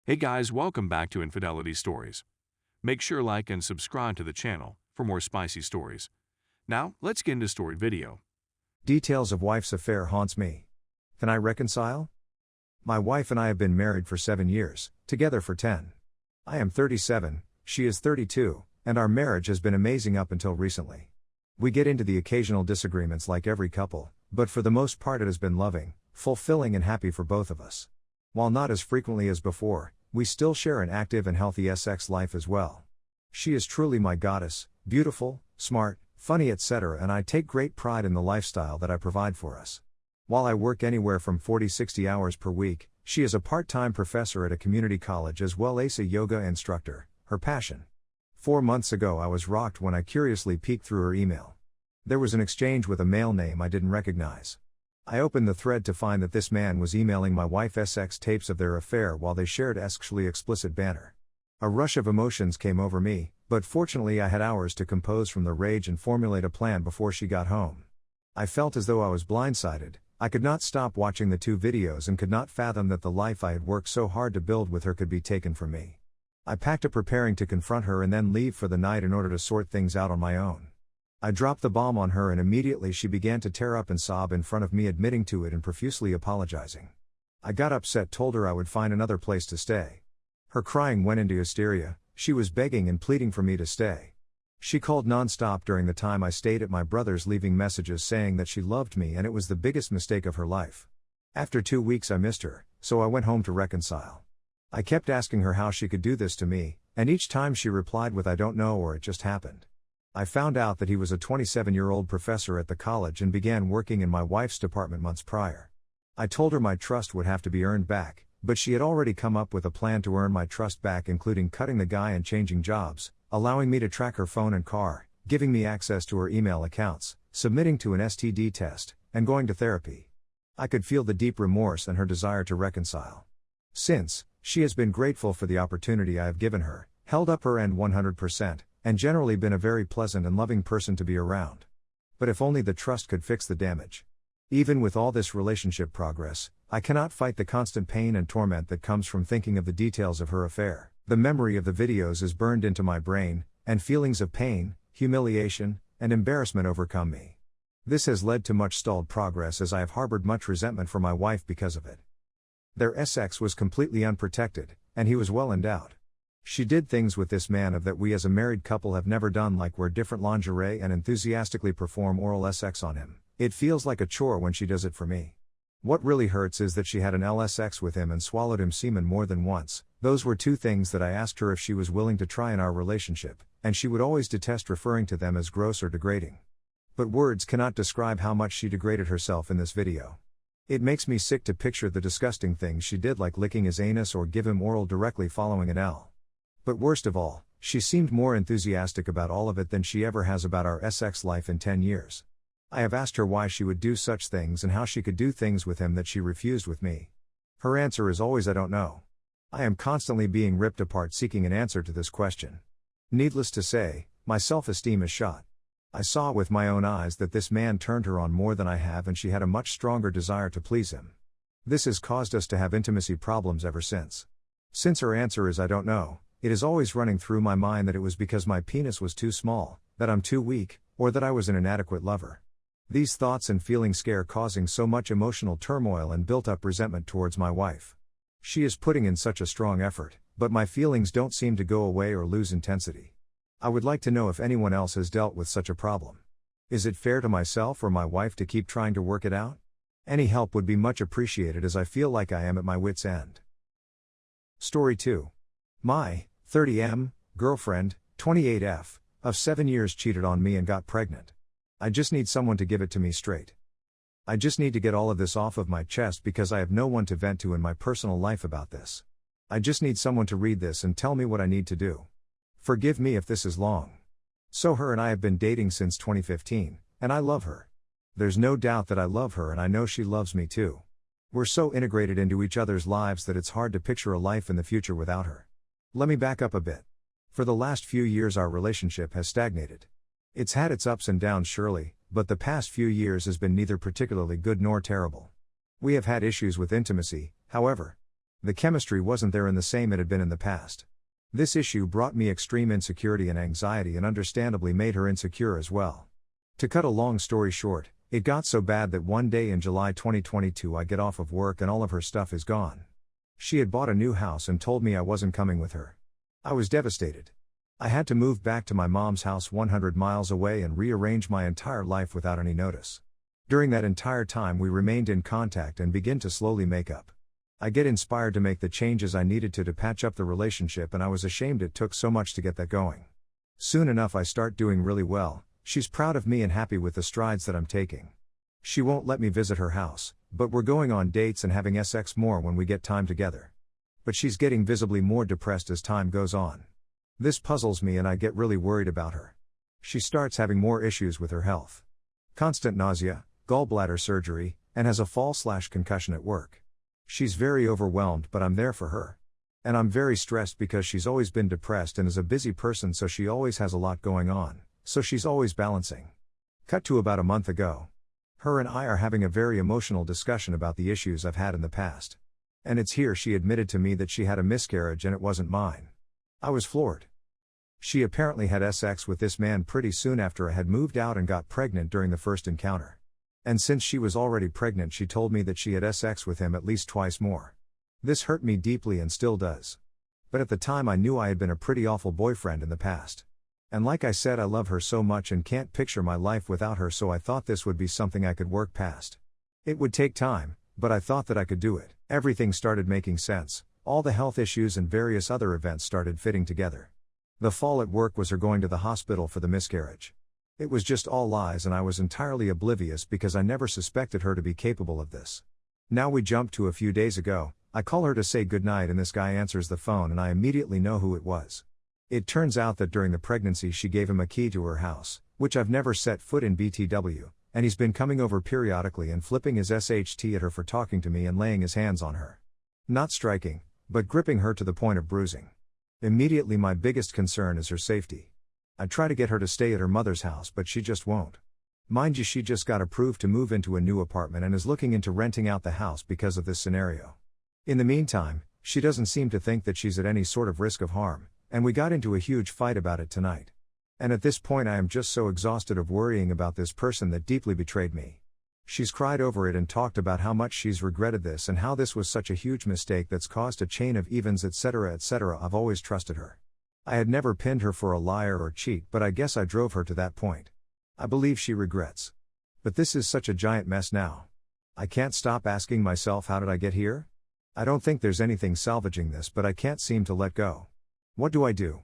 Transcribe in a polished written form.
Hey guys, welcome back to Infidelity Stories. Make sure like and subscribe to the channel for more spicy stories. Now, let's get into story video. Details of wife's affair haunts me. Can I reconcile? My wife and I have been married for 7 years, together for 10. I am 37, she is 32, and our marriage has been amazing up until recently. We get into the occasional disagreements like every couple, but for the most part it has been loving, fulfilling and happy for both of us. While not as frequently as before, we still share an active and healthy sex life as well. She is truly my goddess, beautiful, smart, funny etc., and I take great pride in the lifestyle that I provide for us. While I work anywhere from 40-60 hours per week, she is a part-time professor at a community college as well as a yoga instructor, her passion. 4 months ago I was rocked when I curiously peeked through her email. There was an exchange with a male name I didn't recognize. I opened the thread to find that this man was emailing my wife sex tapes of their affair while they shared sexually explicit banter. A rush of emotions came over me, but fortunately I had hours to compose from the rage and formulate a plan before she got home. I felt as though I was blindsided. I could not stop watching the 2 videos and could not fathom that the life I had worked so hard to build with her could be taken from me. I packed up preparing to confront her and then leave for the night in order to sort things out on my own. I dropped the bomb on her and immediately she began to tear up and sob in front of me, admitting to it and profusely apologizing. I got upset, told her I would find another place to stay. Her crying went into hysteria. She was begging and pleading for me to stay. She called non-stop during the time I stayed at my brother's, leaving messages saying that she loved me and it was the biggest mistake of her life. After 2 weeks I missed her, so I went home to reconcile. I kept asking her how she could do this to me, and each time she replied with "I don't know" or "it just happened." I found out that he was a 27-year-old professor at the college and began working in my wife's department months prior. I told her my trust would have to be earned back, but she had already come up with a plan to earn my trust back, including cutting the guy and changing jobs, allowing me to track her phone and car, giving me access to her email accounts, submitting to an STD test, and going to therapy. I could feel the deep remorse and her desire to reconcile. Since, she has been grateful for the opportunity I have given her, held up her end 100%, and generally been a very pleasant and loving person to be around. But if only the trust could fix the damage. Even with all this relationship progress, I cannot fight the constant pain and torment that comes from thinking of the details of her affair. The memory of the videos is burned into my brain, and feelings of pain, humiliation, and embarrassment overcome me. This has led to much stalled progress as I have harbored much resentment for my wife because of it. Their sex was completely unprotected, and he was well endowed. She did things with this man that we as a married couple have never done, like wear different lingerie and enthusiastically perform oral sex on him. It feels like a chore when she does it for me. What really hurts is that she had an LSX with him and swallowed him semen more than once. Those were 2 things that I asked her if she was willing to try in our relationship, and she would always detest referring to them as gross or degrading. But words cannot describe how much she degraded herself in this video. It makes me sick to picture the disgusting things she did, like licking his anus or give him oral directly following an L. But worst of all, she seemed more enthusiastic about all of it than she ever has about our sex life in 10 years. I have asked her why she would do such things and how she could do things with him that she refused with me. Her answer is always "I don't know." I am constantly being ripped apart seeking an answer to this question. Needless to say, my self-esteem is shot. I saw with my own eyes that this man turned her on more than I have, and she had a much stronger desire to please him. This has caused us to have intimacy problems ever since. Since her answer is "I don't know," it is always running through my mind that it was because my penis was too small, that I'm too weak, or that I was an inadequate lover. These thoughts and feelings causing so much emotional turmoil and built-up resentment towards my wife. She is putting in such a strong effort, but my feelings don't seem to go away or lose intensity. I would like to know if anyone else has dealt with such a problem. Is it fair to myself or my wife to keep trying to work it out? Any help would be much appreciated, as I feel like I am at my wit's end. Story 2. My 30M girlfriend, 28F, of 7 years cheated on me and got pregnant. I just need someone to give it to me straight. I just need to get all of this off of my chest because I have no one to vent to in my personal life about this. I just need someone to read this and tell me what I need to do. Forgive me if this is long. So her and I have been dating since 2015, and I love her. There's no doubt that I love her, and I know she loves me too. We're so integrated into each other's lives that it's hard to picture a life in the future without her. Let me back up a bit. For the last few years our relationship has stagnated. It's had its ups and downs surely, but the past few years has been neither particularly good nor terrible. We have had issues with intimacy, however. The chemistry wasn't there in the same it had been in the past. This issue brought me extreme insecurity and anxiety and understandably made her insecure as well. To cut a long story short, it got so bad that one day in July 2022 I get off of work and all of her stuff is gone. She had bought a new house and told me I wasn't coming with her. I was devastated. I had to move back to my mom's house 100 miles away and rearrange my entire life without any notice. During that entire time we remained in contact and began to slowly make up. I get inspired to make the changes I needed to patch up the relationship, and I was ashamed it took so much to get that going. Soon enough I start doing really well. She's proud of me and happy with the strides that I'm taking. She won't let me visit her house, but we're going on dates and having sex more when we get time together. But she's getting visibly more depressed as time goes on. This puzzles me and I get really worried about her. She starts having more issues with her health. Constant nausea, gallbladder surgery, and has a fall/concussion at work. She's very overwhelmed, but I'm there for her. And I'm very stressed because she's always been depressed and is a busy person, so she always has a lot going on, so she's always balancing. Cut to about a month ago. Her and I are having a very emotional discussion about the issues I've had in the past. And it's here she admitted to me that she had a miscarriage and it wasn't mine. I was floored. She apparently had sex with this man pretty soon after I had moved out and got pregnant during the first encounter. And since she was already pregnant, she told me that she had sex with him at least twice more. This hurt me deeply and still does. But at the time I knew I had been a pretty awful boyfriend in the past. And like I said, I love her so much and can't picture my life without her, so I thought this would be something I could work past. It would take time, but I thought that I could do it. Everything started making sense. All the health issues and various other events started fitting together. The fall at work was her going to the hospital for the miscarriage. It was just all lies and I was entirely oblivious because I never suspected her to be capable of this. Now we jump to a few days ago. I call her to say goodnight and this guy answers the phone and I immediately know who it was. It turns out that during the pregnancy she gave him a key to her house, which I've never set foot in BTW, and he's been coming over periodically and flipping his SHT at her for talking to me and laying his hands on her. Not striking, but gripping her to the point of bruising. Immediately my biggest concern is her safety. I try to get her to stay at her mother's house but she just won't. Mind you, she just got approved to move into a new apartment and is looking into renting out the house because of this scenario. In the meantime, she doesn't seem to think that she's at any sort of risk of harm, and we got into a huge fight about it tonight. And at this point I am just so exhausted of worrying about this person that deeply betrayed me. She's cried over it and talked about how much she's regretted this and how this was such a huge mistake that's caused a chain of evens, etc., etc. I've always trusted her. I had never pinned her for a liar or cheat, but I guess I drove her to that point. I believe she regrets. But this is such a giant mess now. I can't stop asking myself, how did I get here? I don't think there's anything salvaging this, but I can't seem to let go. What do I do?